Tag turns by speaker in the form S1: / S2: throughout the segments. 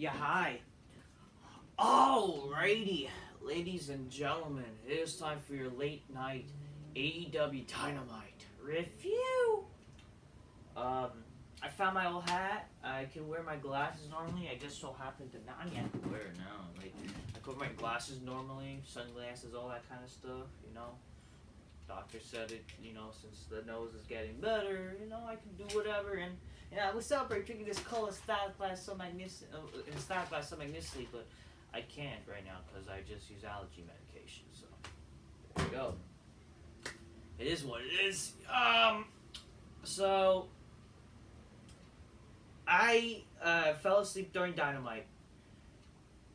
S1: Yeah, hi. Alrighty, ladies and gentlemen, it is time for your late night AEW Dynamite review. Um, I found my old hat. I can wear my glasses normally. I just so happen to not. I mean, I can wear it now. Like, I can wear my glasses normally, sunglasses, all that kind of stuff. Doctor said it. Since the nose is getting better, I can do whatever. And we celebrate drinking this color style glass so magnificently, but I can't right now because I just use allergy medication. So there you go. It is what it is. So I fell asleep during Dynamite.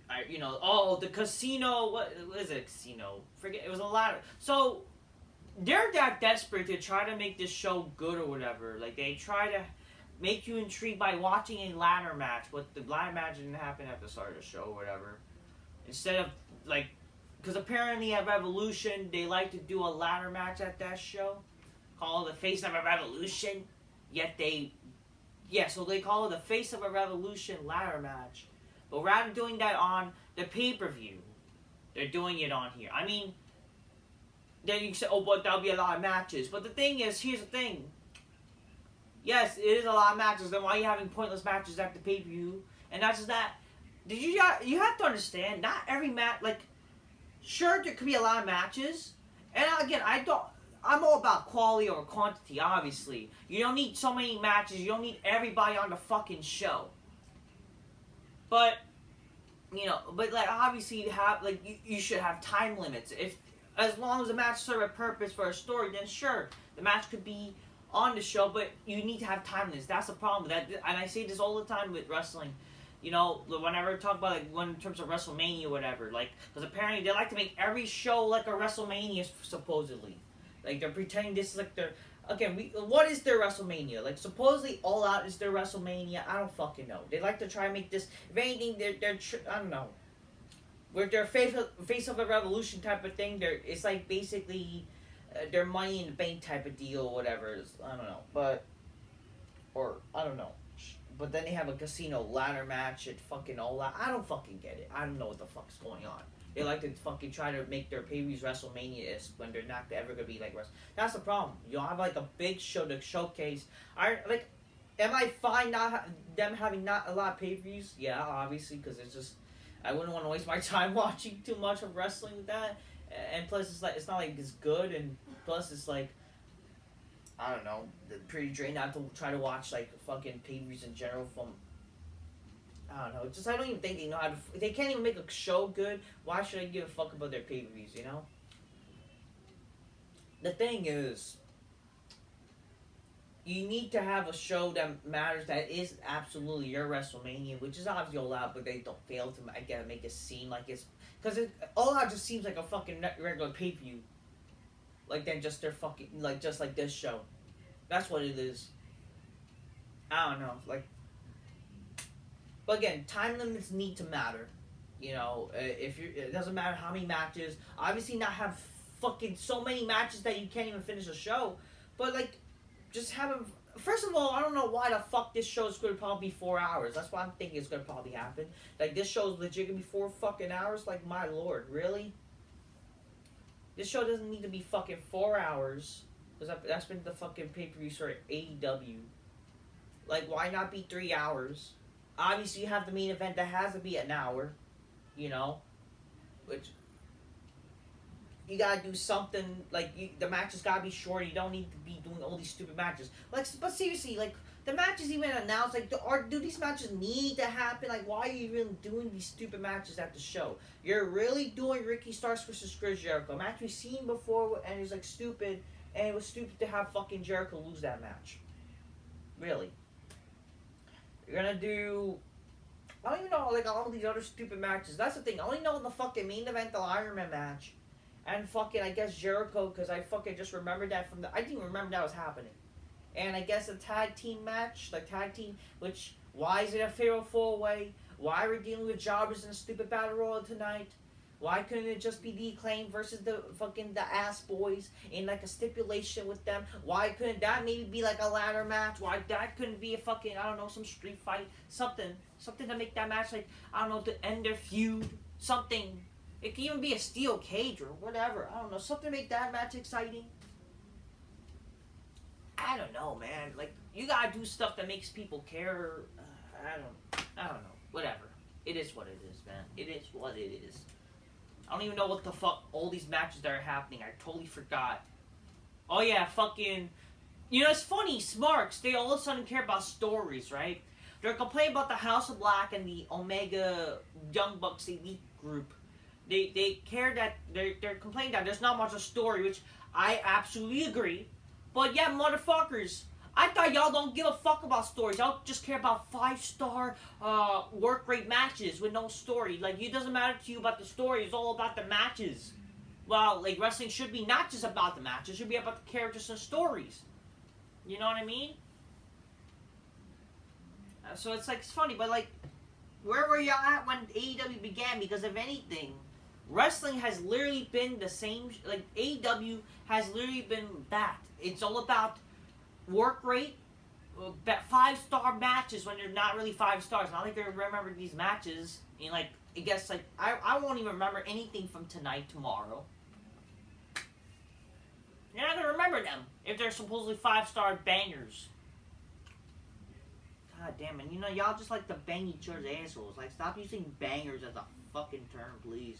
S1: The casino. What is it? Casino. Forget. It was a ladder. So they're that desperate to try to make this show good or whatever. Like they try to make you intrigued by watching a ladder match, but the ladder match didn't happen at the start of the show or whatever. Instead of like, because apparently at Revolution they like to do a ladder match at that show, called the Face of a Revolution. So they call it the Face of a Revolution ladder match, but rather than doing that on the pay-per-view, they're doing it on here. I mean, then you can say, oh, but there'll be a lot of matches. But the thing is, here's the thing. Yes, it is a lot of matches. Then why are you having pointless matches at the pay-per-view? And not just that. You have to understand, not every match, like, sure, there could be a lot of matches. And again, I'm all about quality over quantity, obviously. You don't need so many matches. You don't need everybody on the fucking show. But, like, obviously, you should have time limits. As long as the match serves a purpose for a story, then sure, the match could be on the show, but you need to have time limits. That's the problem with that. And I say this all the time with wrestling. Whenever I talk about, in terms of WrestleMania or whatever, because apparently they like to make every show like a WrestleMania, supposedly. Like, they're pretending this is like their... Again, what is their WrestleMania? Like, supposedly All Out is their WrestleMania. I don't fucking know. They like to try and make this... If anything, I don't know. With their face of a revolution type of thing, it's like basically their Money in the Bank type of deal or whatever. I don't know. I don't know. But then they have a casino ladder match at fucking All Out. I don't fucking get it. I don't know what the fuck's going on. They like to fucking try to make their pay-per-views WrestleMania-esque when they're not ever going to be like Wrestle. That's the problem. You have like a big show to showcase. Am I fine them having not a lot of pay-per-views? Yeah, obviously, because it's just... I wouldn't want to waste my time watching too much of wrestling with that. And plus, it's not like it's good. And plus, it's like, I don't know, pretty drained out to try to watch like fucking pay-per-views in general from. I don't know. Just I don't even think they know how to. If they can't even make a show good, why should I give a fuck about their pay-per-views? The thing is, you need to have a show that matters, that is absolutely your WrestleMania, which is obviously All Out, but they don't fail to make it seem like it's... Because All Out just seems like a fucking regular pay-per-view. Like, then just their fucking... Like, just like this show. That's what it is. I don't know. Like... But again, time limits need to matter. It doesn't matter how many matches. Obviously not have fucking so many matches that you can't even finish a show. But, like... Just have him. First of all, I don't know why the fuck this show is going to probably be 4 hours. That's what I'm thinking is going to probably happen. Like, this show is legit going to be 4 fucking hours? Like, my lord, really? This show doesn't need to be fucking 4 hours. Because that's been the fucking pay-per-view for AEW. Like, why not be 3 hours? Obviously, you have the main event that has to be an hour. Which... You gotta do something, like, the matches gotta be short. You don't need to be doing all these stupid matches. Like, but seriously, like, the matches even announced, like, do these matches need to happen? Like, why are you even doing these stupid matches at the show? You're really doing Ricky Starks versus Chris Jericho, a match we've seen before, and it's, like, stupid, and it was stupid to have fucking Jericho lose that match. Really. You're gonna do... I don't even know, like, all these other stupid matches. That's the thing. I only know the fucking main event, the Iron Man match. And fucking, I guess, Jericho, because I fucking just remembered that from I didn't even remember that was happening. And I guess a tag team match, which, why is it a fatal 4-way? Why are we dealing with jobbers in a stupid battle royal tonight? Why couldn't it just be the Acclaim versus the Ass Boys in like a stipulation with them? Why couldn't that maybe be like a ladder match? Why that couldn't be a I don't know, some street fight, something to make that match like, I don't know, to end their feud, something. It could even be a steel cage or whatever. I don't know, something to make that match exciting. I don't know, man. Like, you gotta do stuff that makes people care. I don't know. Whatever. It is what it is, man. It is what it is. I don't even know what the fuck all these matches that are happening. I totally forgot. Oh yeah, fucking. You know, it's funny. Smarks, they all of a sudden care about stories, right? They're complaining about the House of Black and the Omega Young Bucks Elite group. They care that they're complaining that there's not much of a story, which I absolutely agree. But yeah, motherfuckers, I thought y'all don't give a fuck about stories. Y'all just care about 5-star work rate matches with no story. Like, it doesn't matter to you about the story. It's all about the matches. Well, like, wrestling should be not just about the matches. It should be about the characters and stories. You know what I mean? So it's like, it's funny, but like, where were y'all at when AEW began? Because if anything, wrestling has literally been the same. Like, AEW has literally been that. It's all about work rate, 5-star matches when they're not really 5 stars. Not like I remember these matches. And like, I guess like I won't even remember anything from tonight, tomorrow. You're not gonna remember them if they're supposedly 5-star bangers. God damn it! You know, y'all just like to bang each other's assholes. Like, stop using bangers as a fucking term, please.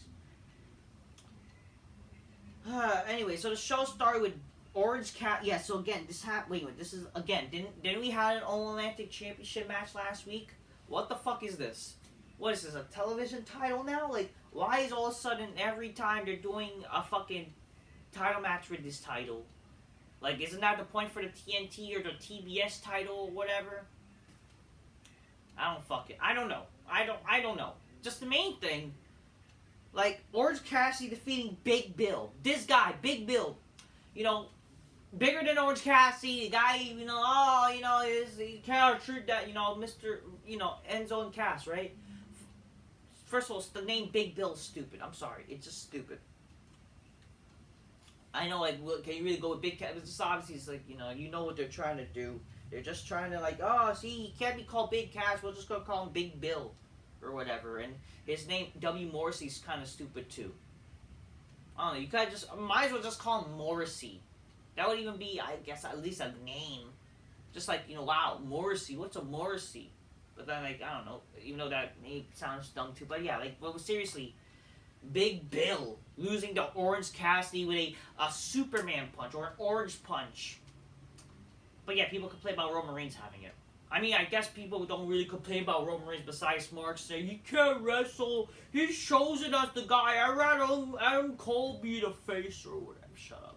S1: Anyway, so the show started with Orange Cat. Yeah, so again, this is again. Didn't we have an All Atlantic Championship match last week? What the fuck is this? What is this, a television title now? Like, why is all of a sudden every time they're doing a fucking title match with this title? Like, isn't that the point for the TNT or the TBS title or whatever? I don't know. I don't know. Just the main thing, like, Orange Cassidy defeating Big Bill. This guy, Big Bill, you know, bigger than Orange Cassidy, the guy, you know, he can't treat that, you know, Mr., you know, Enzo and Cass, right? First of all, the name Big Bill is stupid. I'm sorry. It's just stupid. I know, like, can you really go with Big Cass? It's just obviously, it's like, you know what they're trying to do. They're just trying to, like, oh, see, he can't be called Big Cass. We're just going to call him Big Bill or whatever. And his name, W. Morrissey's kind of stupid, too. I don't know. You guys might as well just call him Morrissey. That would even be, I guess, at least a name. Just like, wow, Morrissey. What's a Morrissey? But then, like, I don't know. Even though that may sound dumb, too. But yeah, like, well, seriously. Big Bill losing to Orange Cassidy with a Superman punch or an Orange Punch. But yeah, people complain about Roman Reigns having it. I mean, I guess people don't really complain about Roman Reigns besides Mark saying he can't wrestle. He's chosen as the guy. I'd rather Adam Cole be the face or whatever. Shut up.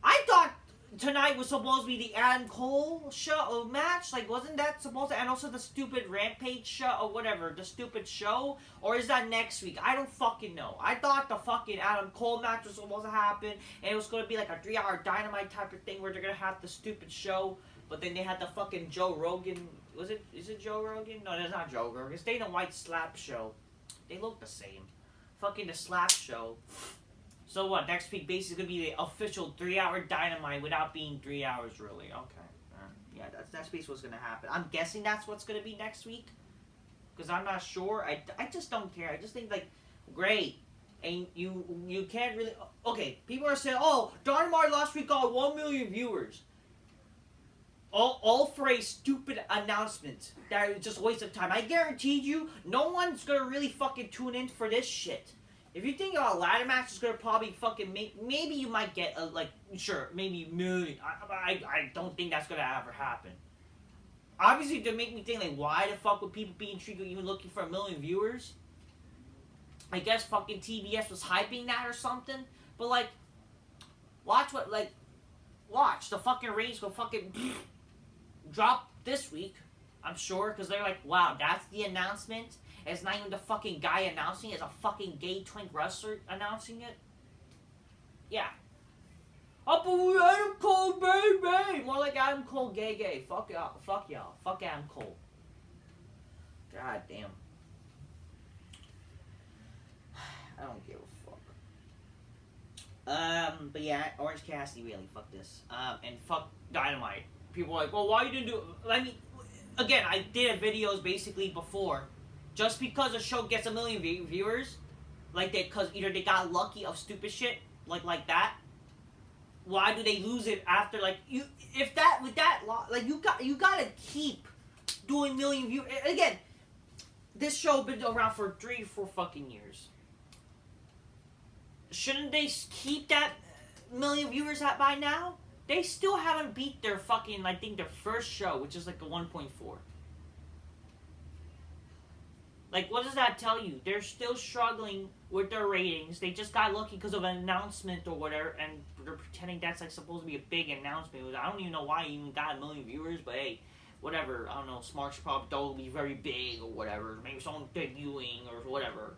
S1: I thought tonight was supposed to be the Adam Cole show match. Like, wasn't that supposed to? And also the stupid Rampage show or whatever, the stupid show. Or is that next week? I don't fucking know. I thought the fucking Adam Cole match was supposed to happen, and it was going to be like a 3-hour Dynamite type of thing where they're going to have the stupid show. But then they had the fucking Joe Rogan. Is it Joe Rogan? No, that's not Joe Rogan. It's Dana White's slap show. They look the same. Fucking the slap show. So what, next week basically going to be the official 3-hour Dynamite without being 3 hours, really. Okay. Yeah, that's basically what's going to happen. I'm guessing that's what's going to be next week. Because I'm not sure. I just don't care. I just think, like, great. And you can't really... Okay, people are saying, oh, Dynamite last week got 1 million viewers. All for a stupid announcement. That was just a waste of time. I guarantee you, no one's going to really fucking tune in for this shit. If you think a ladder match is going to probably fucking maybe you might get maybe a million. I don't think that's going to ever happen. Obviously, to make me think, like, why the fuck would people be intrigued even looking for 1 million viewers? I guess fucking TBS was hyping that or something. But, like, watch the fucking ratings go fucking drop this week, I'm sure, because they're like, wow, that's the announcement. It's not even the fucking guy announcing it. It's a fucking gay twink wrestler announcing it. Yeah. Oh, but Adam Cole, baby! More like Adam Cole, gay. Fuck y'all. Fuck Adam Cole. God damn. I don't give a fuck. But yeah, Orange Cassidy, really, fuck this. And fuck Dynamite. People are like, well, why you didn't do it? I mean, again, I did videos basically before. Just because a show gets a million viewers, like they, cause either they got lucky of stupid shit, like that. Why do they lose it after, like, you, if that, with that, like, you gotta keep doing million views. Again, this show been around for 3 or 4 fucking years. Shouldn't they keep that million viewers at by now? They still haven't beat their fucking, I think, their first show, which is like a 1.4. Like, what does that tell you? They're still struggling with their ratings. They just got lucky because of an announcement or whatever, and they're pretending that's like supposed to be a big announcement. I don't even know why you even got a million viewers, but hey, whatever. I don't know. Smart's probably thought it would be very big or whatever. Maybe someone debuting or whatever.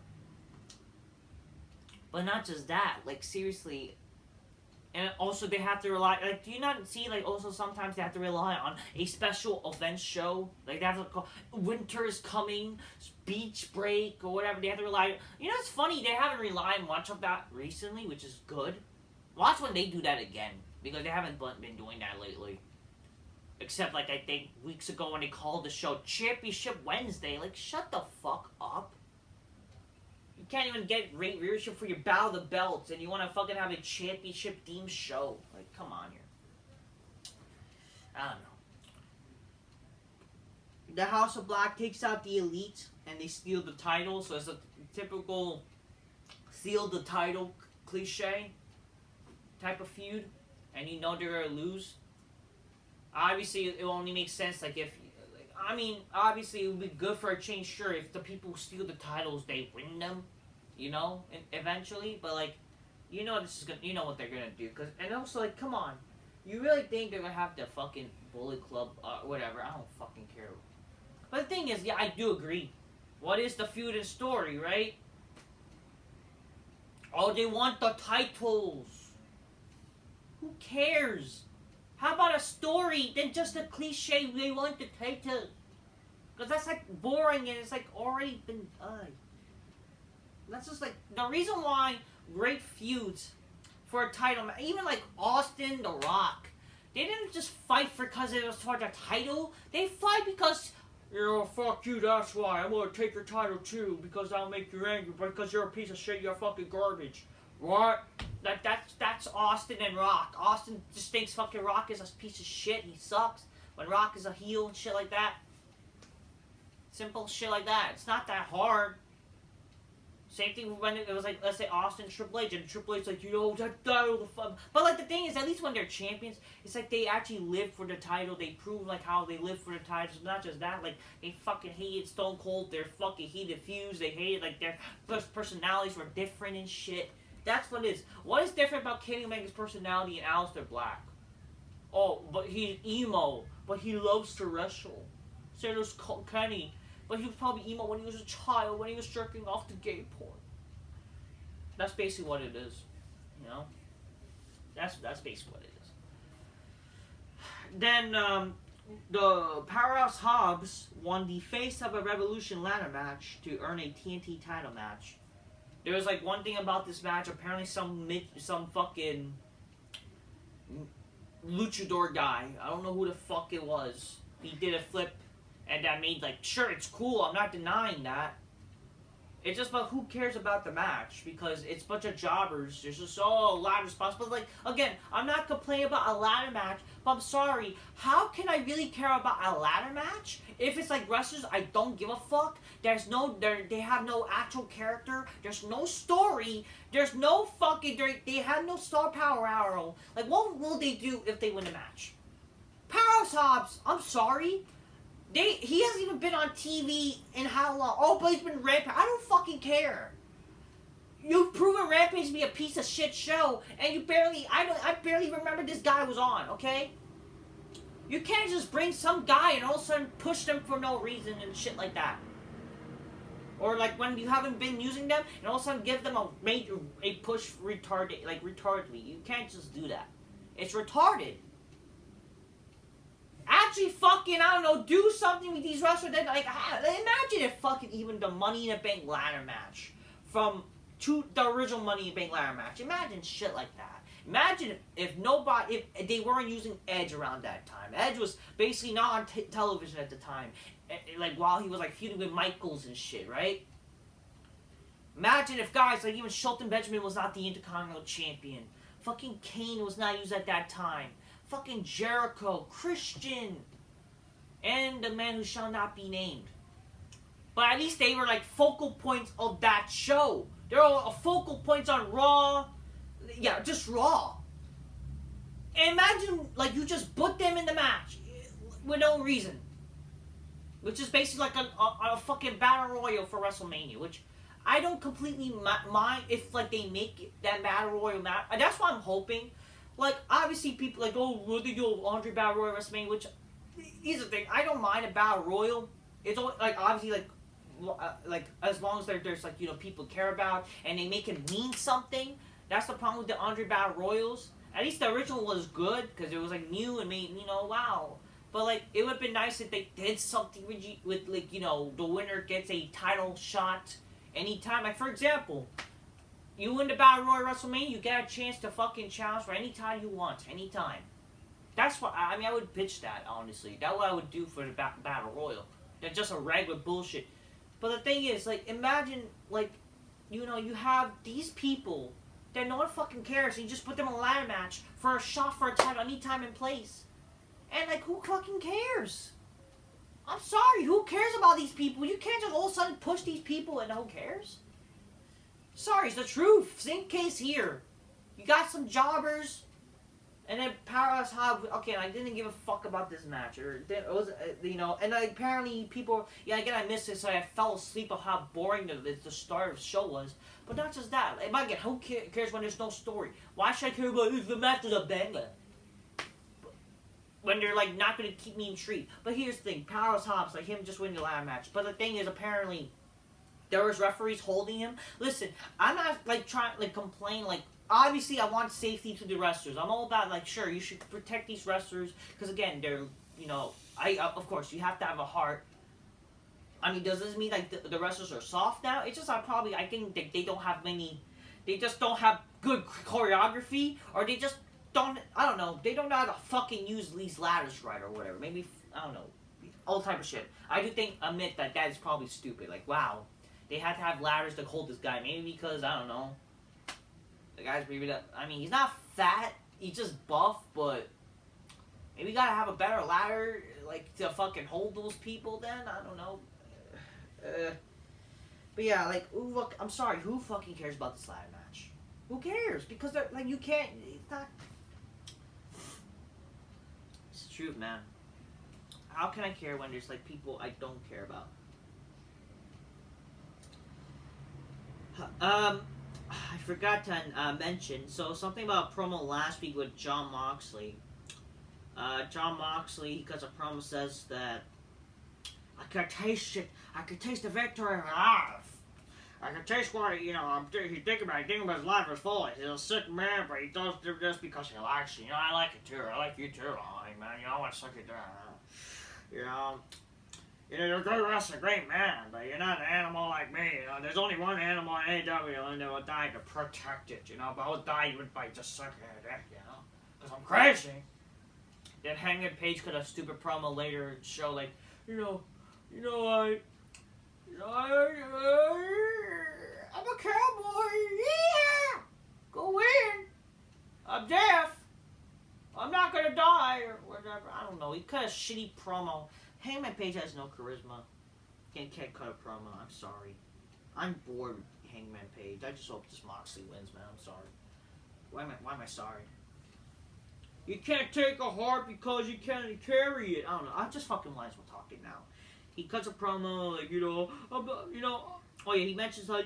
S1: But not just that. Like, seriously. And also they have to rely, like, do you not see, like, also sometimes they have to rely on a special event show? Like, they have to call, winter is coming, beach break, or whatever. They have to rely, you know, it's funny, they haven't relied much of that recently, which is good. Watch when they do that again, because they haven't been doing that lately. Except, like, I think weeks ago when they called the show Championship Wednesday. Like, shut the fuck up. You can't even get great viewership for your Battle of the Belts, and you want to fucking have a championship-themed show. Like, come on here. I don't know. The House of Black takes out the Elite, and they steal the title, so it's a typical steal the title cliche type of feud, and you know they're going to lose. Obviously, it only makes sense, like, if... I mean, obviously, it would be good for a change, sure, if the people who steal the titles, they win them, you know, eventually, but, like, you know this is gonna, you know what they're gonna do, cause, and also, like, come on, you really think they're gonna have the fucking Bullet Club, whatever, I don't fucking care. But the thing is, yeah, I do agree, what is the feud and story, right? Oh, they want the titles. Who cares? How about a story than just a cliche, they want the title? Because that's, like, boring and it's, like, already been done. That's just, like, the reason why great feuds for a title, even, like, Austin, The Rock, they didn't just fight because it was for the title. They fight because, you know, fuck you, that's why. I'm going to take your title, too, because I'll make you angry, because you're a piece of shit, you're fucking garbage. What? That's Austin and Rock. Austin just thinks fucking Rock is a piece of shit. He sucks. When Rock is a heel and shit like that. Simple shit like that. It's not that hard. Same thing when it was like, let's say Austin Triple H, and Triple H like, you know, that title, the fun. But like the thing is, at least when they're champions, it's like they actually live for the title. They prove like how they live for the titles. Not just that, like they fucking hated Stone Cold. They're fucking heated feuds. They hated like their personalities were different and shit. That's what it is. What is different about Kenny Omega's personality and Aleister Black? Oh, but he's emo, but he loves to wrestle. So there's Kenny, but he was probably emo when he was a child, when he was jerking off to gay porn. That's basically what it is, you know. That's basically what it is. Then the Powerhouse Hobbs won the Face of a Revolution ladder match to earn a TNT title match. There was like one thing about this match. Apparently, some fucking luchador guy. I don't know who the fuck it was. He did a flip, and that made like, sure, it's cool. I'm not denying that. It's just about who cares about the match, because it's a bunch of jobbers. There's just ladder spots. But like again, I'm not complaining about a ladder match. But I'm sorry. How can I really care about a ladder match if it's like wrestlers I don't give a fuck? There's no, they have no actual character. There's no story. There's no fucking, they have no star power arrow. Like, what will they do if they win a match? Powerhouse Hobbs, I'm sorry. He hasn't even been on TV in how long? Oh, but he's been Rampage. I don't fucking care. You've proven Rampage to be a piece of shit show, and you barely, I barely remember this guy was on, okay? You can't just bring some guy and all of a sudden push them for no reason and shit like that. Or like when you haven't been using them, and all of a sudden give them a push retardedly. You can't just do that. It's retarded. Actually fucking, I don't know, do something with these wrestlers that, like, imagine if fucking even the Money in the Bank ladder match from to the original Money in the Bank ladder match. Imagine shit like that. Imagine if nobody, if they weren't using Edge around that time. Edge was basically not on television at the time, like while he was like feuding with Michaels and shit, right? Imagine if guys like even Shelton Benjamin was not the Intercontinental Champion. Fucking Kane was not used at that time. Fucking Jericho, Christian, and the man who shall not be named. But at least they were like focal points of that show. They were focal points on Raw. Yeah, just Raw. And imagine like you just put them in the match with no reason. Which is basically like a fucking battle royal for WrestleMania. Which I don't completely mind if like they make that battle royal match. That's what I'm hoping. Like obviously people like, oh, will they do Andre Battle Royal WrestleMania? Which here's the thing, I don't mind a battle royal. It's always, like obviously like as long as there's like, you know, people care about and they make it mean something. That's the problem with the Andre Battle Royals. At least the original was good because it was like new and made, you know, wow. But like it would have been nice if they did something with like, you know, the winner gets a title shot anytime. Like for example, you win the Battle Royal WrestleMania, you get a chance to fucking challenge for any title you want, anytime. That's what I mean. I would pitch that honestly. That's what I would do for the Battle Royal. That's just a regular bullshit. But the thing is, like, imagine, like, you know, you have these people that no one fucking cares, and you just put them in a ladder match for a shot for a title anytime and place. And, like, who fucking cares? I'm sorry, who cares about these people? You can't just all of a sudden push these people and no one cares. Sorry, it's the truth. Same case here. You got some jobbers, and then Powerhouse Hobbs. Okay, I didn't give a fuck about this match, or it was, you know. And apparently people, yeah, again I missed it, so I fell asleep of how boring the start of the show was. But not just that. Again, who cares when there's no story? Why should I care about if the match is a banger? When they're like not gonna keep me intrigued. But here's the thing, Powerhouse Hobbs, like him just winning the ladder match. But the thing is, apparently there was referees holding him. Listen, I'm not like trying like complain like. Obviously, I want safety to the wrestlers. I'm all about, like, sure, you should protect these wrestlers. Because, again, they're, you know, of course, you have to have a heart. I mean, does this mean, like, the wrestlers are soft now? It's just, I think they don't have they just don't have good choreography. Or they just don't, I don't know, they don't know how to fucking use these ladders right or whatever. Maybe, I don't know, all type of shit. I do admit that is probably stupid. Like, wow, they had to have ladders to hold this guy. Maybe because, I don't know. The guy's maybe I mean, he's not fat, he's just buff, but maybe you gotta have a better ladder, like, to fucking hold those people then? I don't know. But yeah, like, ooh, look, I'm sorry, who fucking cares about this ladder match? Who cares? Because, they're, like, you can't, it's not... It's the truth, man. How can I care when there's, like, people I don't care about? I forgot to mention, so something about a promo last week with Jon Moxley. Jon Moxley, because a promo says that I could taste it. I could taste the victory of life. I could taste what, you know, he's thinking about his life is full. He's a sick man, but he does this because he likes it. You know, I like it too. I like you too, honey, man. You know, I want to suck it down. You know, you're a good wrestler, great man, but you're not an animal like me. You know, there's only one animal in AEW, and they will die to protect it. You know, but I would die even by just sucking it, you know, because I'm crazy. Then Hangman Page cut a stupid promo later and show like, I'm a cowboy. Yeah, go in. I'm deaf. I'm not gonna die or whatever. I don't know. He cut a shitty promo. Hangman Page has no charisma. Can't cut a promo. I'm sorry. I'm bored with Hangman Page. I just hope this Moxley wins, man. I'm sorry. Why am I sorry? You can't take a heart because you can't carry it. I don't know. I just fucking might as well talking now. He cuts a promo like, oh yeah, he mentions how,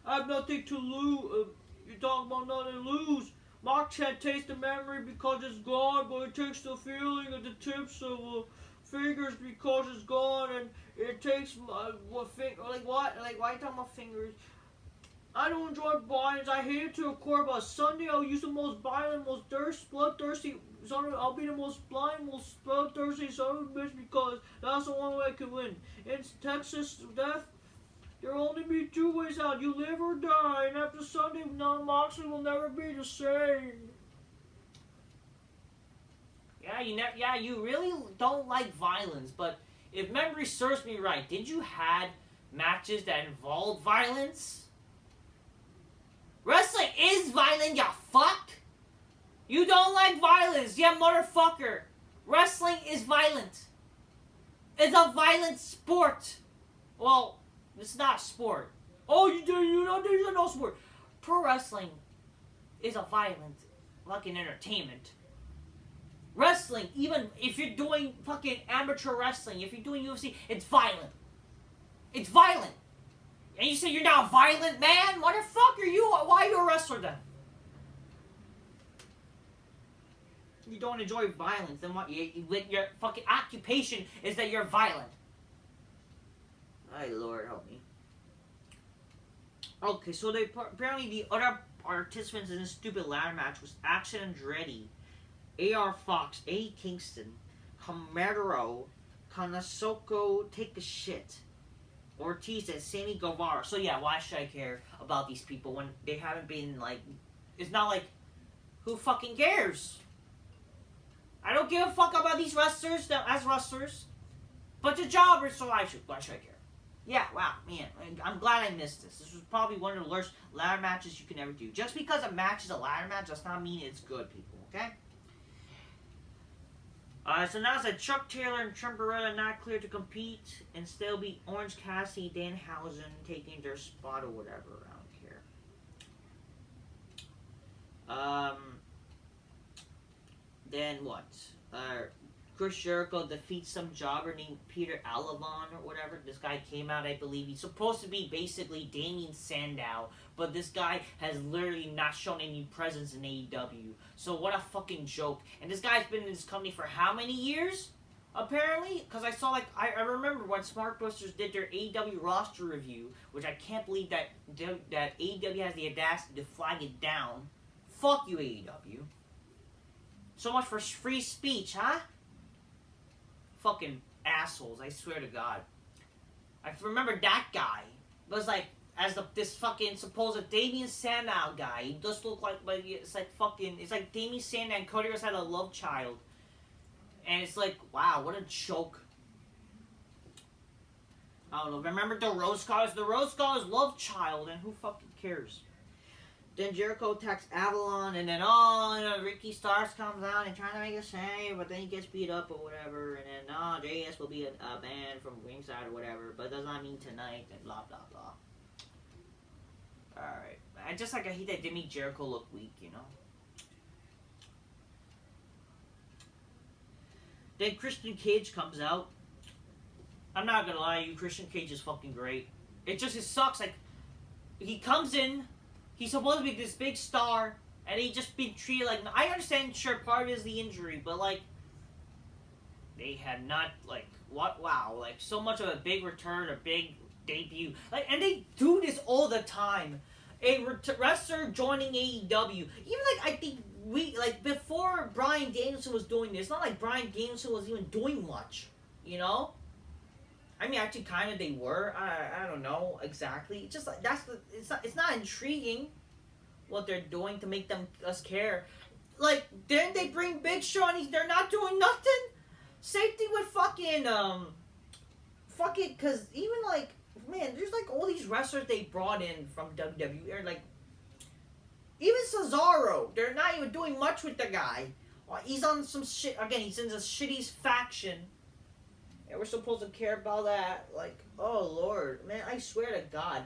S1: I have nothing to lose. You're talking about nothing to lose. Mark can't taste the memory because it's gone, but it takes the feeling of the tips of fingers because it's gone, and it takes why are you talking about fingers? I don't enjoy violence. I hate it to a core, but Sunday I'll use the most violent, most bloodthirsty. Sunday I'll be the most blind, most bloodthirsty son of a bitch because that's the only way I can win. In Texas death, There'll only be two ways out. You live or die. And after Sunday, no, Moxley will never be the same. Yeah, you really don't like violence, but if memory serves me right, did you had matches that involved violence? Wrestling is violent, you fuck! You don't like violence, you motherfucker! Wrestling is violent. It's a violent sport. Well, it's not a sport. Oh, you don't know sport. Pro wrestling is a violent fucking entertainment. Wrestling, even if you're doing fucking amateur wrestling, if you're doing UFC, it's violent. It's violent. And you say you're not a violent man? Motherfucker, why are you a wrestler then? You don't enjoy violence, then what? Your fucking occupation is that you're violent. My Lord, help me. Okay, so apparently the other participants in this stupid ladder match was Action Andretti, A.R. Fox, A. Kingston, Camaro, Kanasoko, Take a Shit, Ortiz, and Sammy Guevara. So yeah, why should I care about these people when they haven't been, like... It's not like... Who fucking cares? I don't give a fuck about these wrestlers as wrestlers. But the jobbers, so why should I care? Yeah, wow, man. I'm glad I missed this. This was probably one of the worst ladder matches you can ever do. Just because a match is a ladder match does not mean it's good, people, okay? So now it's that Chuck Taylor and Trent Beretta not cleared to compete, and still be Orange Cassidy, Danhausen taking their spot or whatever around here. Then what? Chris Jericho defeats some jobber named Peter Alavon or whatever. This guy came out, I believe. He's supposed to be basically Damien Sandow, but this guy has literally not shown any presence in AEW. So what a fucking joke. And this guy's been in this company for how many years? Apparently, because I saw, like, I remember when Smart Busters did their AEW roster review, which I can't believe that AEW has the audacity to flag it down. Fuck you, AEW. So much for free speech, huh? Fucking assholes, I swear to God. I remember that guy was like, as this fucking supposed Damien Sandow guy. He does look like it's like Damien Sandow and Cody Rhodes had a love child. And it's like, wow, what a joke. I don't know, remember the Rose Scholars? The Rose Scholars love child, and who fucking cares? Then Jericho attacks Avalon, and then, Ricky Starks comes out and trying to make a save, but then he gets beat up or whatever, and then, JS will be a band from ringside or whatever, but does not mean tonight, and blah, blah, blah. Alright. I hate that they make Jericho look weak, you know? Then Christian Cage comes out. I'm not gonna lie to you, Christian Cage is fucking great. It sucks, like, he comes in, he's supposed to be this big star, and he just been treated like... I understand, sure, part of it is the injury, but, like... They had not, like... What? Wow. Like, so much of a big return, a big debut. Like, and they do this all the time. A wrestler joining AEW. Even, like, I think before Bryan Danielson was doing this, it's not like Bryan Danielson was even doing much. You know? I mean, actually, kind of they were. I don't know exactly. It's just like it's not intriguing what they're doing to make us care. Like, then they bring Big Show and they're not doing nothing. Same thing with because even like, man, there's like all these wrestlers they brought in from WWE, like even Cesaro. They're not even doing much with the guy. He's on some shit again. He's in the shittiest faction. And we're supposed to care about that. Like, oh Lord, man, I swear to God,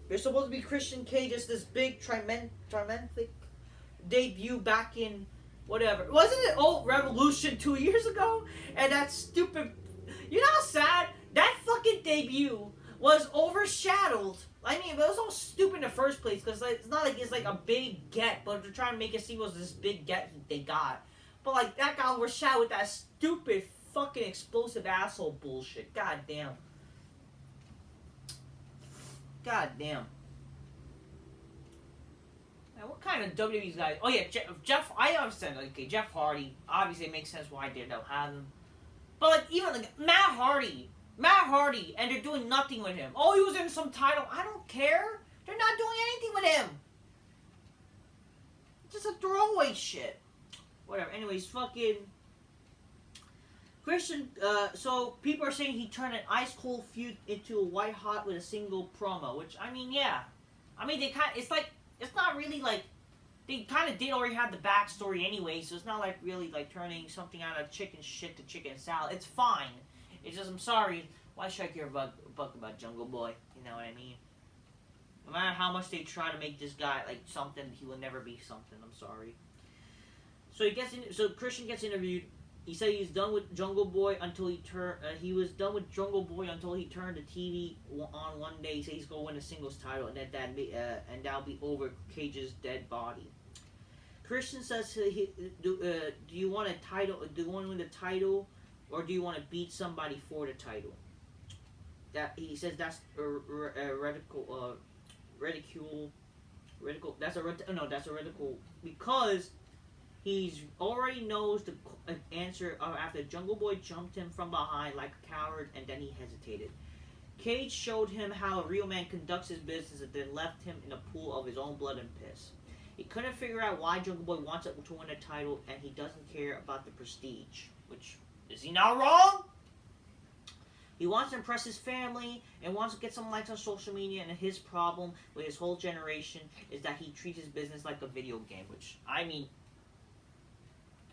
S1: they're supposed to be Christian Cage as this big triumphant debut back in whatever. Wasn't it Revolution 2 years ago? And that stupid, you know how sad that fucking debut was overshadowed. I mean, it was all stupid in the first place because it's not like it's like a big get, but they're trying to make it seem it was this big get they got. But, like, that got overshadowed with that stupid fucking explosive asshole bullshit. God damn. God damn. Now, what kind of WWE's guys? Oh, yeah, Jeff, I understand. Okay, Jeff Hardy. Obviously, it makes sense why they don't have him. But, like, even, like, Matt Hardy. Matt Hardy, and they're doing nothing with him. Oh, he was in some title. I don't care. They're not doing anything with him. Just a throwaway shit. Whatever. Anyways, fucking Christian. So people are saying he turned an ice cold feud into a white hot with a single promo. Which I mean, yeah. I mean, they kind. It's like it's not really like they kind of did already have the backstory anyway. So it's not like really like turning something out of chicken shit to chicken salad. It's fine. It's just I'm sorry. Why should I care about Jungle Boy? You know what I mean? No matter how much they try to make this guy like something, he will never be something. I'm sorry. So So Christian gets interviewed. He said he's done with Jungle Boy until he turned. He was done with Jungle Boy until he turned the TV on one day. He said he's gonna win a singles title, and that'll be over Cage's dead body. Christian says, "Do you want a title? Do you want to win the title, or do you want to beat somebody for the title?" That he says that's ridicule. That's a ridicule because he's already knows the answer after Jungle Boy jumped him from behind like a coward, and then he hesitated. Cage showed him how a real man conducts his business and then left him in a pool of his own blood and piss. He couldn't figure out why Jungle Boy wants to win a title, and he doesn't care about the prestige. Which, is he not wrong? He wants to impress his family and wants to get some likes on social media, and his problem with his whole generation is that he treats his business like a video game, which, I mean,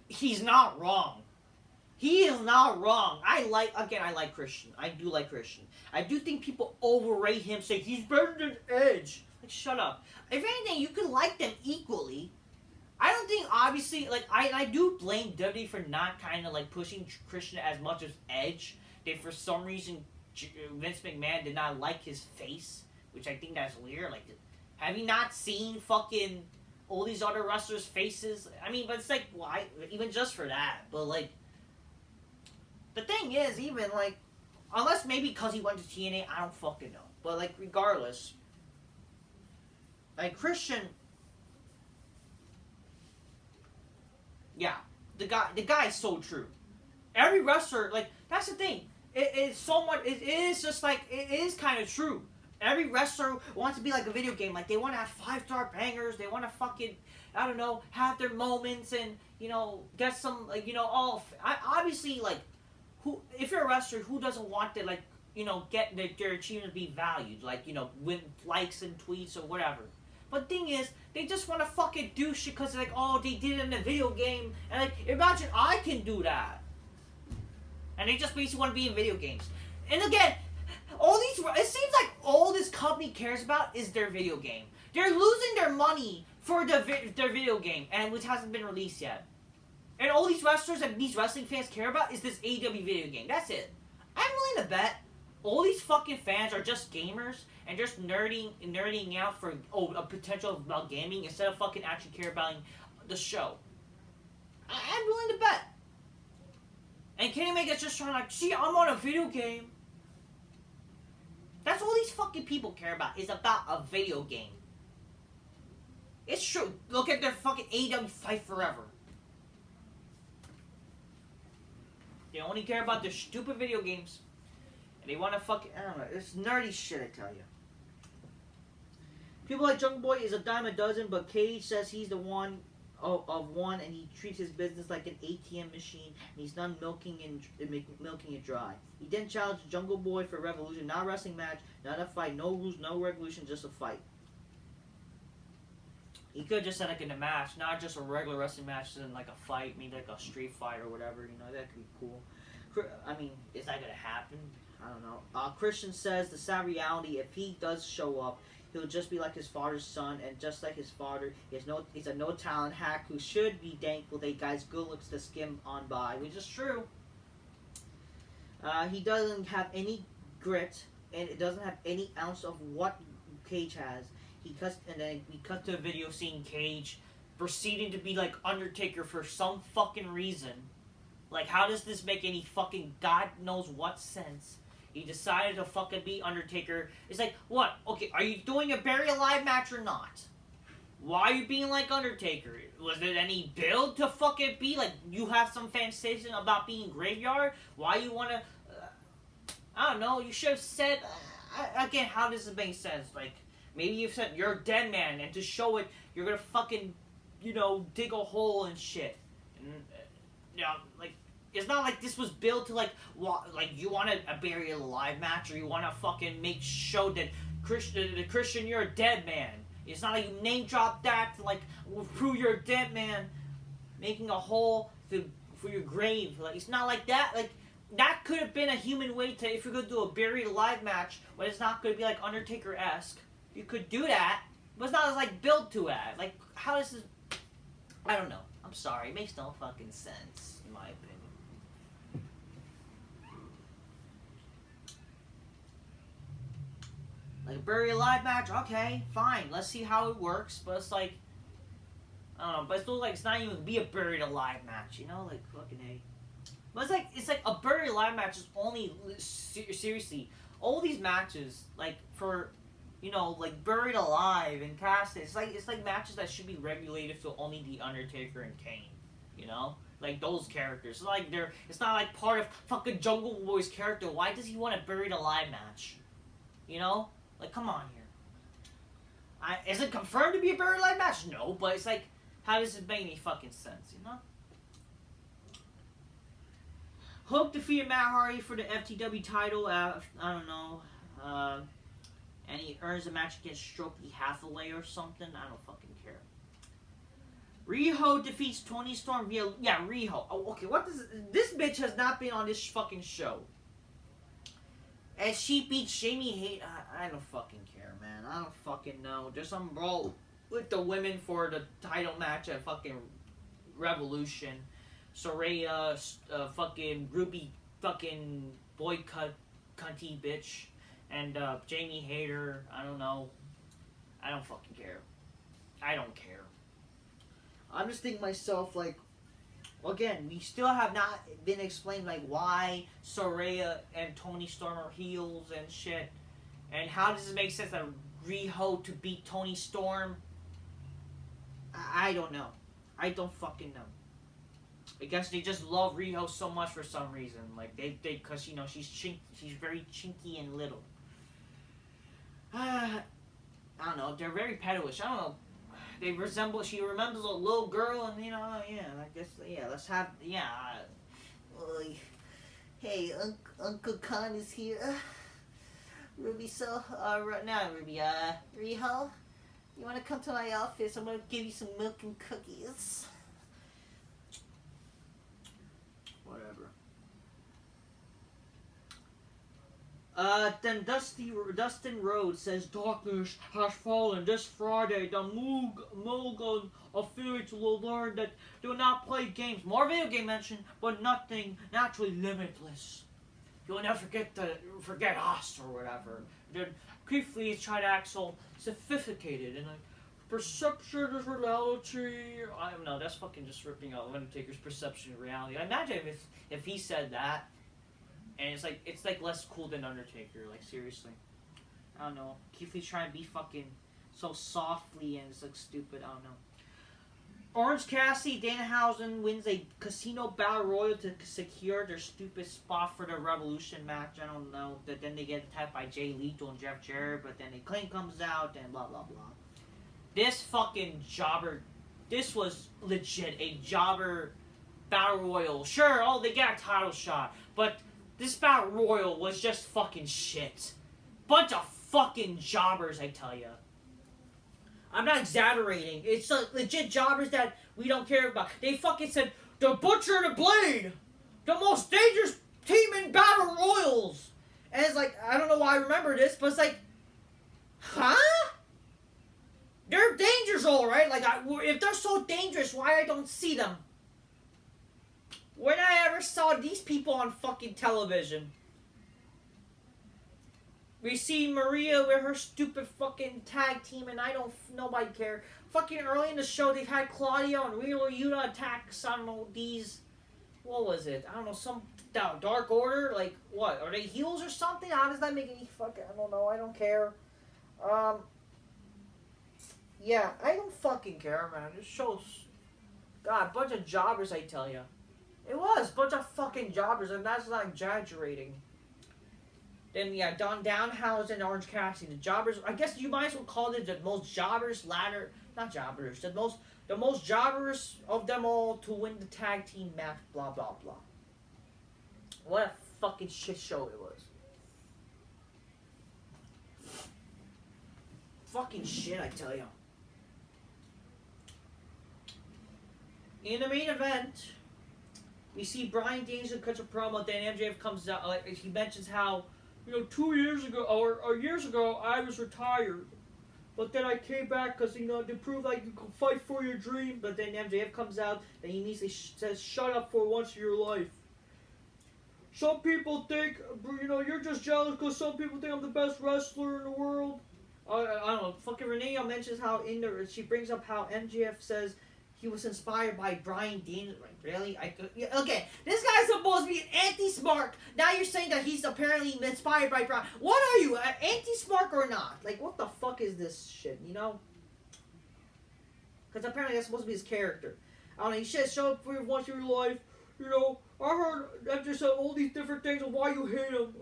S1: he's not wrong. He is not wrong. I like Christian. I do like Christian. I do think people overrate him, say he's better than Edge. Like, shut up. If anything, you can like them equally. I don't think, obviously, like, I do blame WWE for not kind of, like, pushing Christian as much as Edge. They, for some reason, Vince McMahon did not like his face, which I think that's weird. Like, have you not seen fucking all these other wrestlers' faces? I mean, but it's like, why? Even just for that. But, like, the thing is, even, like, unless maybe because he went to TNA, I don't fucking know. But, like, regardless, like, Christian, yeah, the guy is so true. Every wrestler, like, that's the thing. It's so much. It is just like it is kind of true. Every wrestler wants to be like a video game. Like, they want to have 5-star bangers. They want to fucking, I don't know, have their moments and, you know, get some, like, you know, obviously, like, who, if you're a wrestler, who doesn't want to, like, you know, get their achievements be valued, like, you know, win likes and tweets or whatever. But the thing is, they just want to fucking do shit because, like, oh, they did it in a video game, and, like, imagine I can do that. And they just basically want to be in video games. And again, it seems like all this company cares about is their video game. They're losing their money for their video game, and which hasn't been released yet. And all these wrestlers and these wrestling fans care about is this AEW video game. That's it. I'm willing to bet all these fucking fans are just gamers and just nerding out for a potential about gaming instead of fucking actually care about the show. I'm willing to bet. And Kenny Omega's just trying to, like, see, I'm on a video game. That's all these fucking people care about, is about a video game. It's true. Look at their fucking AEW Fight Forever. They only care about their stupid video games. And they want to fucking, I don't know, it's nerdy shit, I tell you. People like Jungle Boy is a dime a dozen, but Cage says he's the one of one, and he treats his business like an ATM machine, and he's done milking it dry. He then challenged Jungle Boy for Revolution, not a wrestling match, not a fight, no rules, no regulation, just a fight. He could have just said, like, in a match, not just a regular wrestling match, then like a fight, maybe like a street fight or whatever, you know, that could be cool. I mean, is that gonna happen? I don't know. Christian says the sad reality, if he does show up, he'll just be like his father's son, and just like his father, he's a no-talent hack who should be thankful that guy's good looks to skim on by, which is true. He doesn't have any grit, and it doesn't have any ounce of what Cage has. Then we cut to a video seeing Cage proceeding to be like Undertaker for some fucking reason. Like, how does this make any fucking God knows what sense? He decided to fucking be Undertaker. It's like, what? Okay, are you doing a Bury Alive match or not? Why are you being like Undertaker? Was there any build to fucking be? Like, you have some fantasy about being Graveyard? Why you wanna... I don't know. You should have said again. How does it make sense? Like maybe you said you're a dead man, and to show it, you're gonna fucking, dig a hole and shit. And like it's not like this was built to like you want a buried alive match, or you want to fucking show that Christian, you're a dead man. It's not like you name drop that to like prove you're a dead man, making a hole for your grave. Like it's not like that. Like that could have been a human way to, if you're gonna do a buried alive match, but it's not gonna be like Undertaker-esque. You could do that, but it's not like built to that. Like how does this? I don't know. I'm sorry. It makes no fucking sense in my opinion. Like a buried alive match, okay, fine. Let's see how it works. But it's like, I don't know. But it's still like it's not even gonna be a buried alive match, like fucking A. But it's like a buried alive match is only seriously all these matches like for, like buried alive and casted. It's like matches that should be regulated to only the Undertaker and Kane, like those characters. It's not like part of fucking Jungle Boy's character. Why does he want a buried alive match? Like come on here. Is it confirmed to be a buried alive match? No, but it's like, how does it make any fucking sense? Hook defeated Matt Hardy for the FTW title. I don't know. And he earns a match against Strokey Hathaway or something. I don't fucking care. Riho defeats Toni Storm via... Yeah, Riho. Oh, okay, what does... This bitch has not been on this fucking show. And she beats Jamie Hayter. I don't fucking care, man. I don't fucking know. There's some brawl with the women for the title match at fucking Revolution. Saraya, fucking Ruby, fucking boycott, cunty bitch, and Jamie Hayter. I don't know. I don't fucking care. I don't care. I'm just thinking myself like, again, we still have not been explained like why Saraya and Toni Storm are heels and shit, and how does it make sense that Riho to beat Toni Storm? I don't know. I don't fucking know. I guess they just love Riho so much for some reason. Like they, cause she's very chinky and little. I don't know. They're very petuous. I don't know. She remembers a little girl, and yeah. I guess Let's have hey, Uncle Khan is here. Ruby, so right now, Ruby, Riho, you want to come to my office? I'm gonna give you some milk and cookies. Whatever. Then Dustin Rhodes says darkness has fallen this Friday. The Moog affiliates will learn that do not play games. More video game mention, but nothing naturally limitless. You'll never forget us or whatever. Then Keith Lee tried to act so sophisticated and like perception is reality. I don't know. That's fucking just ripping out Undertaker's perception of reality. I imagine if he said that, and it's like less cool than Undertaker. Like seriously, I don't know. Keith Lee's trying to be fucking so softly and it's like stupid. I don't know. Orange Cassidy, Danhausen wins a casino battle royal to secure their stupid spot for the Revolution match. I don't know. Then they get attacked by Jay Lethal and Jeff Jarrett, but then a claim comes out and blah blah blah. This fucking jobber, this was legit a jobber battle royal. Sure, they got a title shot, but this battle royal was just fucking shit. Bunch of fucking jobbers, I tell ya. I'm not exaggerating. It's legit jobbers that we don't care about. They fucking said, the Butcher and the Blade, the most dangerous team in battle royals. And it's like, I don't know why I remember this, but it's like, huh? They're dangerous, alright. Like, if they're so dangerous, why I don't see them? When I ever saw these people on fucking television? We see Maria with her stupid fucking tag team, and nobody care. Fucking early in the show, they've had Claudio and Wheeler Yuta attack, I don't know, what was it? I don't know, some Dark Order? Like, what? Are they heels or something? How does that make any fucking, I don't know, I don't care. Yeah, I don't fucking care, man. This show's, God, bunch of jobbers, I tell ya. It was, bunch of fucking jobbers, and that's not exaggerating. Then yeah, Don Downhouse and Orange Cassidy, the jobbers. I guess you might as well call it the most jobbers ladder. Not jobbers. The most jobbers of them all to win the tag team match. Blah blah blah. What a fucking shit show it was. Fucking shit, I tell you. In the main event, we see Bryan Danielson cuts a promo. Then MJF comes out. He mentions how, 2 years ago or years ago, I was retired, but then I came back because to prove like you can fight for your dream. But then MJF comes out and he immediately says, "Shut up for once in your life. Some people think you're just jealous because some people think I'm the best wrestler in the world." I don't know. Fucking Renee mentions how she brings up how MJF says he was inspired by Bryan Danielson. Like, really? Okay, this guy's supposed to be an anti-smart. Now you're saying that he's apparently inspired by Bryan. What are you, anti-smart or not? Like, what the fuck is this shit, Because apparently that's supposed to be his character. I don't know, he said, "Show up for your once in your life." I heard MJ said all these different things of why you hate him.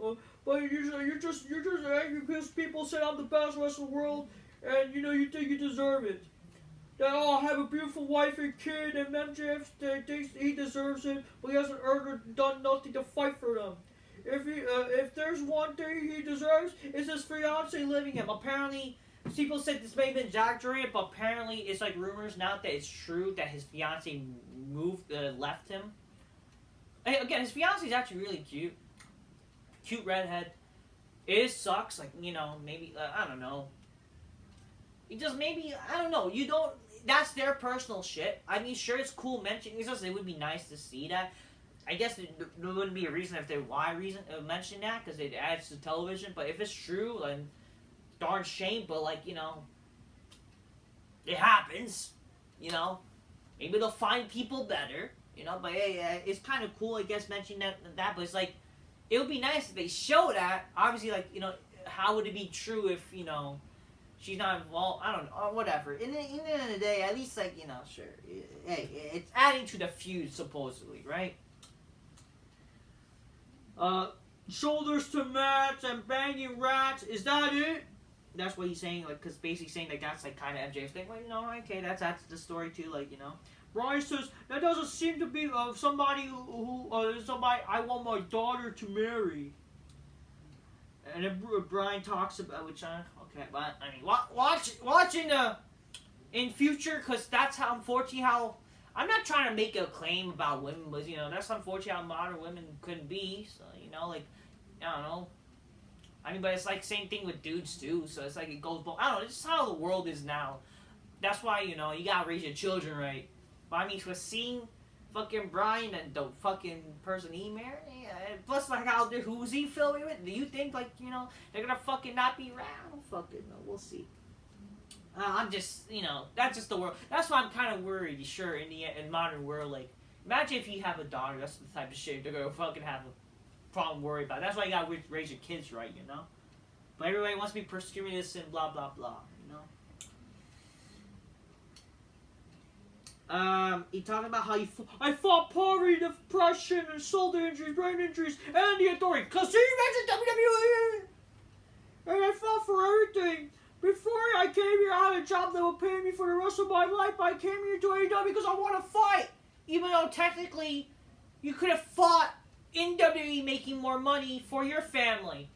S1: But you're just angry because people say I'm the best wrestler in the world, and you think you deserve it. That I have a beautiful wife and kid, and MJF thinks he deserves it, but he hasn't earned or done nothing to fight for them. If there's one thing he deserves, it's his fiance leaving him. Apparently, people said this may have been exaggerated, but apparently it's like rumors now that it's true that his fiance left him. Again, his fiance is actually really cute. Cute redhead. It sucks, like, maybe, I don't know. It just maybe, I don't know, that's their personal shit. I mean, sure, it's cool mentioning, it's just, it would be nice to see that. I guess there wouldn't be a reason if they mention that, because it adds to television, but if it's true, then darn shame, but like, it happens, maybe they'll find people better, but hey, it's kind of cool, I guess, mentioning that, but it's like, it would be nice if they show that. Obviously, like, how would it be true if, she's not involved? I don't know, or whatever. In the end of the day, at least, like, sure. Hey, it's adding to the feud, supposedly, right? Shoulders to mats and banging rats. Is that it? That's what he's saying, like, because basically saying, like, that's, like, kind of MJ's thing. Well, okay, that's the story, too, like, Brian says, that doesn't seem to be somebody who somebody I want my daughter to marry. And then Brian talks about, which, okay, but, I mean, watching in future, because that's how, unfortunately, I'm not trying to make a claim about women, but, that's unfortunately how modern women couldn't be, so, like, I don't know. I mean, but it's like same thing with dudes, too, so it's like it goes both. I don't know, it's just how the world is now. That's why, you gotta raise your children right. But I mean, for seeing fucking Brian and the fucking person he married, plus like who's he filming with? Do you think like they're gonna fucking not be around? Fucking no, we'll see. I'm just that's just the world. That's why I'm kind of worried. Sure, in modern world, like imagine if you have a daughter. That's the type of shit they're gonna fucking have a problem worried about. That's why you gotta raise your kids right, But everybody wants to be promiscuous and blah blah blah. He talked about how I fought poverty, depression, and shoulder injuries, brain injuries, and the authority. Cause you mentioned WWE, and I fought for everything. Before I came here, I had a job that would pay me for the rest of my life. I came here to AEW because I want to fight. Even though technically, you could have fought in WWE making more money for your family.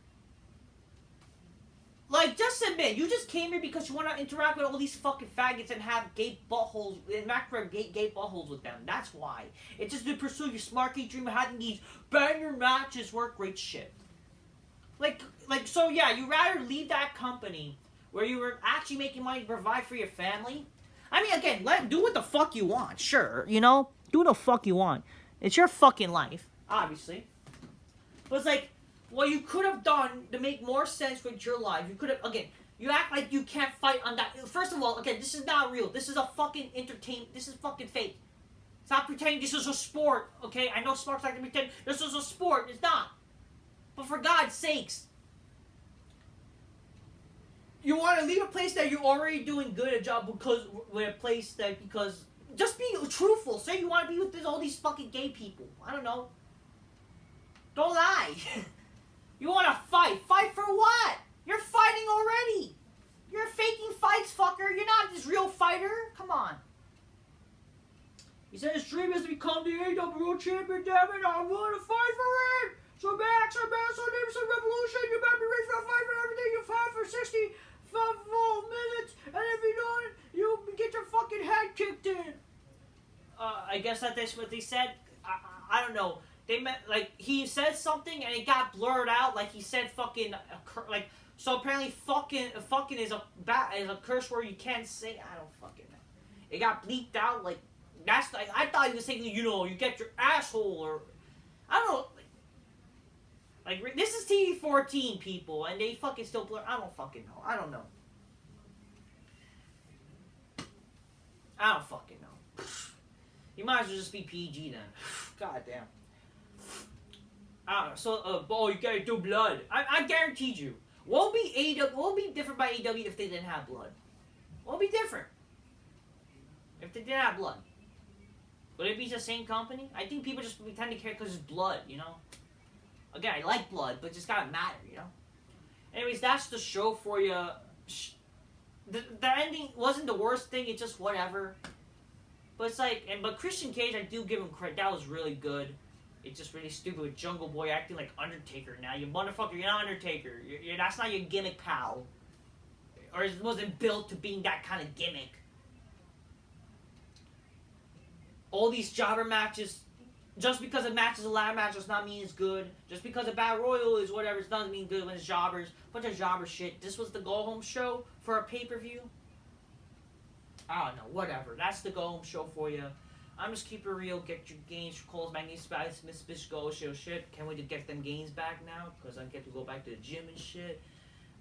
S1: Like, just admit, you just came here because you want to interact with all these fucking faggots and have gay buttholes, and act for gay buttholes with them. That's why. It's just to pursue your smart key dream of having these banger matches, work great shit. So yeah, you rather leave that company where you were actually making money to provide for your family. I mean, again, do what the fuck you want, sure, do what the fuck you want. It's your fucking life, obviously. But it's like, what you could have done to make more sense with your life, you could have, again, you act like you can't fight on that. First of all, again, this is not real. This is a fucking entertainment. This is fucking fake. Stop pretending this is a sport, okay? I know sports like to pretend this is a sport. It's not. But for God's sakes, you want to leave a place that you're already doing good a job because just be truthful. Say you want to be with all these fucking gay people. I don't know. Don't lie. You want to fight? Fight for what? You're fighting already. You're faking fights, fucker. You're not this real fighter. Come on. He said his dream is to become the AEW World Champion, damn it. I'm willing to fight for it. So Max, so Name, so Revolution. You better be ready for a fight for everything you've had for 65 full minutes. And if you don't, you get your fucking head kicked in. I guess that's what they said. I don't know. They meant, like, he said something and it got blurred out. Like, he said fucking, like, so apparently fucking is a curse word you can't say. I don't fucking know. It got bleeped out, like, that's, like, I thought he was saying, you know, you get your asshole, or, I don't know. Like, this is TV-14, people, and they fucking still blur. I don't fucking know. I don't know. I don't fucking know. You might as well just be PG then. God damn. I don't know. So, you gotta do blood. I guaranteed you. What would be AEW? What would be different by AEW if they didn't have blood? What would be different if they didn't have blood? Would it be the same company? I think people just tend to care because it's blood, you know? Again, I like blood, but it just gotta matter, you know? Anyways, that's the show for you. The ending wasn't the worst thing, it's just whatever. But it's like, but Christian Cage, I do give him credit. That was really good. It's just really stupid with Jungle Boy acting like Undertaker now. You motherfucker, you're not Undertaker. That's not your gimmick, pal. Or it wasn't built to being that kind of gimmick. All these jobber matches, just because a match is a ladder match does not mean it's good. Just because a Battle Royal is whatever, it doesn't mean good when it's jobbers. Bunch of jobber shit. This was the go-home show for a pay-per-view. I don't know, whatever. That's the go-home show for you. I'm just keep it real. Get your gains, Cole's Magnetic Spice, Miss Bitch Go shit. Can't wait to get them gains back now because I get to go back to the gym and shit.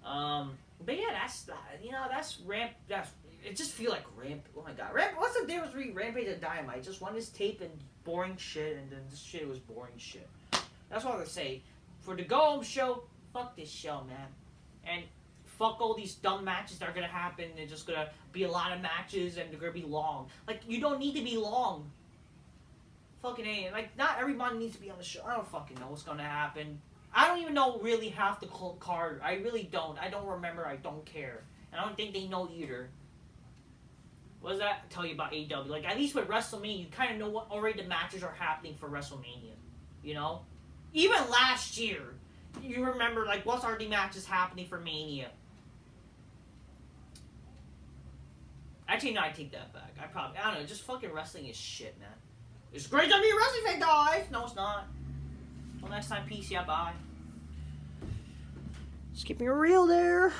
S1: But yeah, that's ramp. It just feel like ramp. Oh my god, ramp. What's the difference between Rampage and Dynamite? Just one is tape and boring shit, and then this shit was boring shit. That's all I say. For the go home show, fuck this show, man, and fuck all these dumb matches that are gonna happen. They're just gonna be a lot of matches, and they're gonna be long. Like, you don't need to be long. Fucking A. Like, not everybody needs to be on the show. I don't fucking know what's gonna happen. I don't even know really half the card. I really don't. I don't remember. I don't care. And I don't think they know either. What does that tell you about AEW? Like, at least with WrestleMania, you kind of know what already the matches are happening for WrestleMania. You know? Even last year, you remember, like, what's already matches happening for Mania. Actually, no, I take that back. I don't know, just fucking wrestling is shit, man. It's great to be a wrestling fan, guys! No, it's not. Well, next time, peace, yeah, bye. Just keeping it real there.